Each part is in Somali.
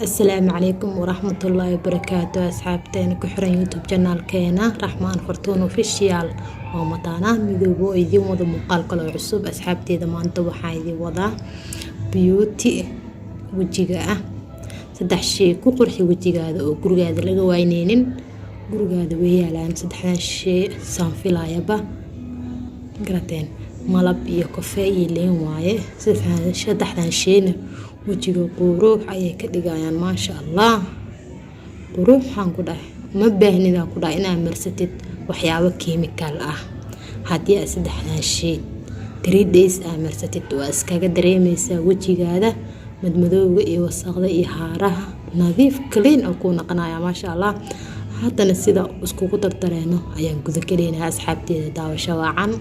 السلام عليكم ورحمة الله وبركاته أصحابتين كحرين يوتيوب جنال كينا رحمن فرتون وفيشيال ومطانا مذوبو إيدي وضو مقال كلو عصوب أصحابتي دمان وحا إيدي وضا بيوتي وجيغا سدح شي كو قرحي وجيغا او غرغا لغا واينينين غرغا ويالان سدح شي سانفيلايبا قراتين malab iyo kafee iyo leen waaye saddexdan shayna wajiga quruux ayay ka dhigayaan maasha Allah quruuxan ku dhahay ma baahnida ku dhahay inaad marsatid waxyaabo chemical ah haddii saddexdan shay 3 days aad marsatid waa iskaga dareemaysaa wajigaada madmadowga iyo wasakhda iyo haaraha nadiif clean oo ku noqonaya maasha Allah haddana sida isku dardareeno ayaan guda galeynaa asxaabteeda daawasho wacan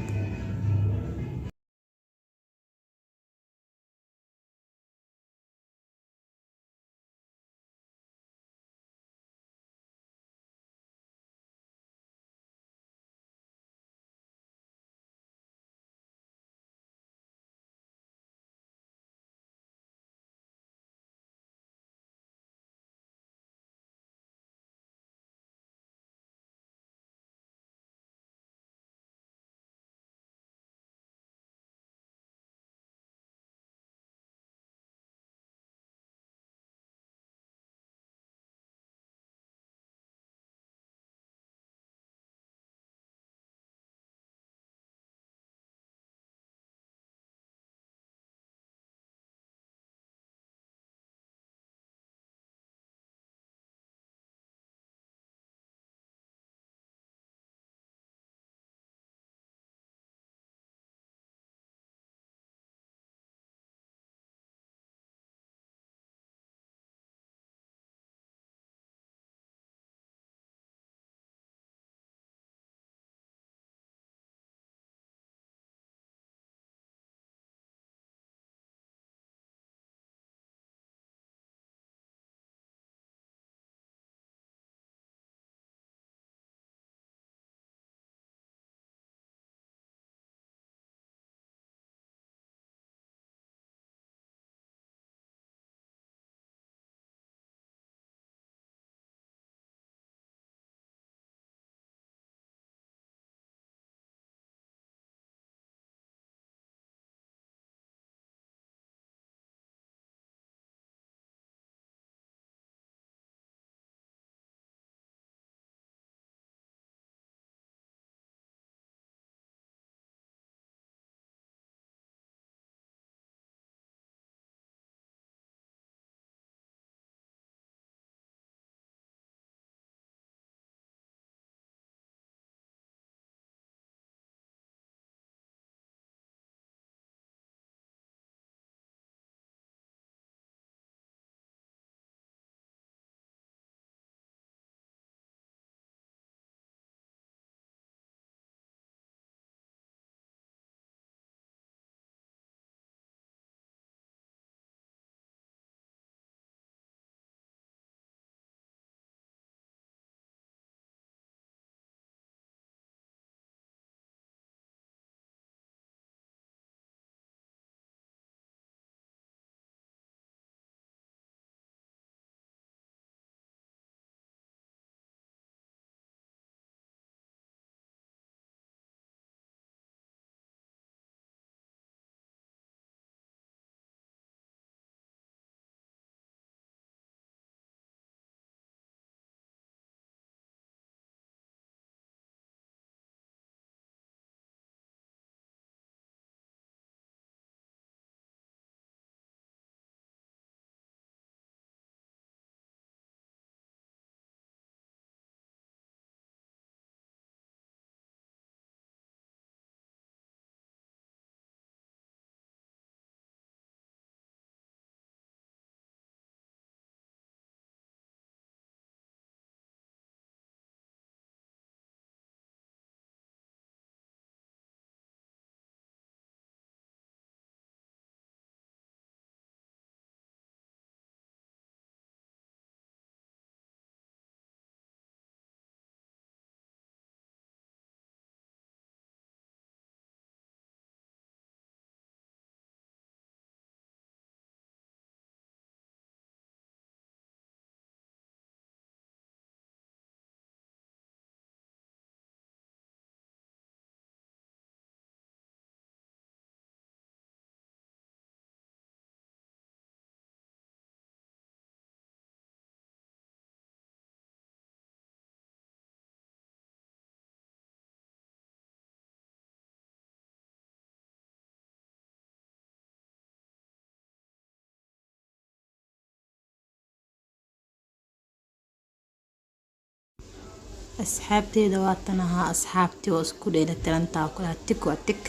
asxaabteeda waatanaha asxaabtii oo isku dheelatirantaa ku dhahay tik waa tik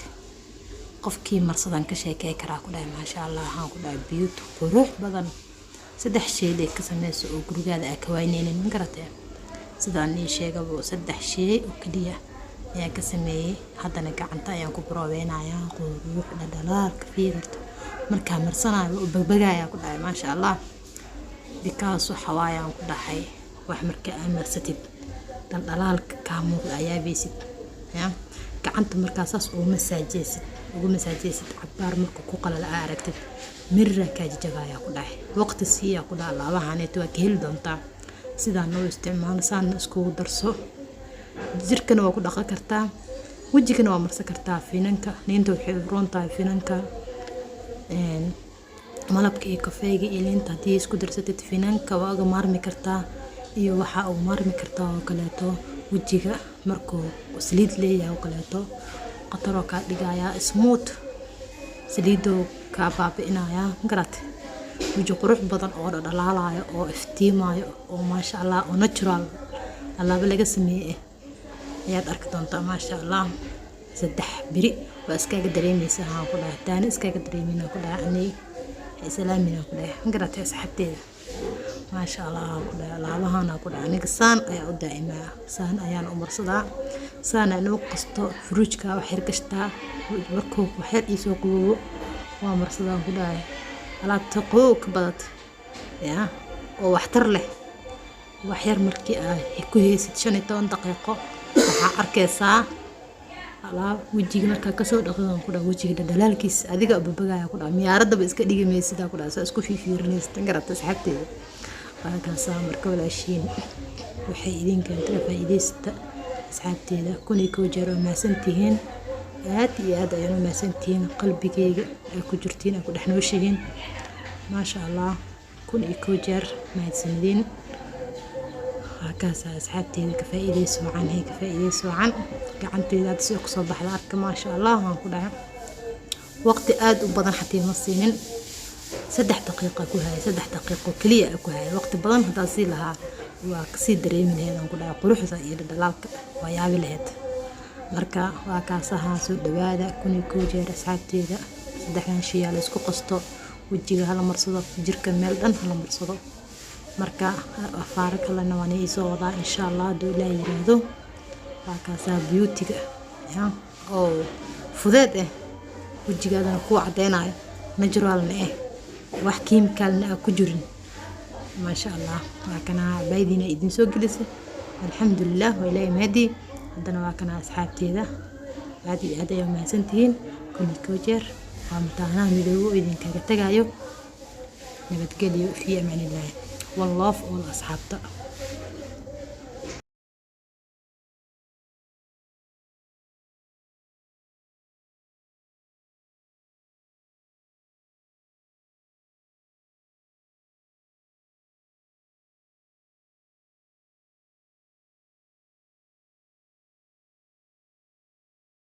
qofkii marsadan ka sheekay karaa ku dhahay maasha Allah waxaan ku dhahay beauty qurux badan saddex shay ay ka sameyso oo gurigaada ay ka wayneenin ma garatay sidaan ii sheegay saddex shay oo kaliya ayaa ka sameeyay haddana gacanta ayaan ku baroobeynaya qurux dhadhalaalka fiirta markaa marsanayo oo bagbagaya ku dhahay maasha Allah bikaas waxa waayaan ku dhahay wax markaa aan marsatid dhaldhalaalka ka muuqda ayaa beesid ya gacanta markaas oo masaajeysid cabaar marka ku qalal aragtid mirra ka jajabaya ku dhahay waqti siiya ku dhahay laabahaneeto waa ka heli doontaa sidaan oo isticmaal saan isku darso jirkana waa ku dhaqan kartaa wajigana waa marsan kartaa finanka liinta waxay u roon tahay finanka malabka iyo kafeega iyo liinta hadii isku darsatid finanka waa uga maarmi kartaa iyo waxa uu maarmi kartaa oo kaleeto wajiga markuu saliid leeyahay oo kaleeto qataro ka dhigaya smooth saliido ka baabi'inaya garat waji qurux badan oo dhalaalayo oo iftiimayo oo maasha Allah oo natural alaaba laga sameeyay ayaad arki doontaa maasha Allah saddex biri waa iskaga dareemaysaa aan ku dhahay taani iskaga dareemayna ku dhahay ani islaamina ku dhahay garatay asxaabteeda maasha Allah ku dhahay laabahana ku dhahay aniga saan ayaa u daa'imaa saan ayaan u marsadaa saan aan u qasto fruujka wax yar gashtaa markuu wax yar isoo qabo waa marsadaa ku dhahay alaabta qook badat ya oo waxtar leh wax yar markii ay ku heesid 15 daqiiqo waxa arkaysaa alaab wajiga marka ka soo dhaqan ku dhahay wajiga dhalaalkiis adiga babagaya ku dhahay miyaaradaba iska dhigamaysid ku dhahay isku fiirinaysid garata asxaabteeda waakaasa marka walaashiin waxay idin keentay faa'iideysta asxaabteeda kunii koo jeer oo maasantihiin aad iyo aad ayaan u maasantihiin qalbigeyga ay ku jirtiin ay ku dhaxnooshihiin maasha Allah kunii koo jeer maasanidin waakaasa asxaabteeda ka faa'iideyso wacan gacanteeda aad soo soo baxda arka maasha Allah waan ku dhahay waqti aad u badan xatii ma siinin 3 daqiiqo ku hay 3 daqiiqo kaliya ku hay waqti badan hadaa si lahaa waa ka sii dareeminayaan ku dhahay quruxda iyo dhalaalka waa yaabi lahayd marka waa ka soo dhawaada kunii koo jeer asxaabteeda saddexdan shay la isku qasto wajiga hala marsado jirka meel dhan hala marsado marka afaar kalena waan soo wadaa insha Allah doo la yiraahdo waa ka beauty-ga ya oo fudeed wajigaada ku cadeynayo natural wax kiimikaalna ku jirin maasha Allah waa kana baydina idin soo gelisay alxamdulillah wa ilaahi mahdi hadana waa kana asxaabteeda aad iyo aad ayaan mahadsantihiin kunii koo jeer waa mataana midoobo idin kaga tagayo nabadgelyo fi amaan Allah والله والأصحاب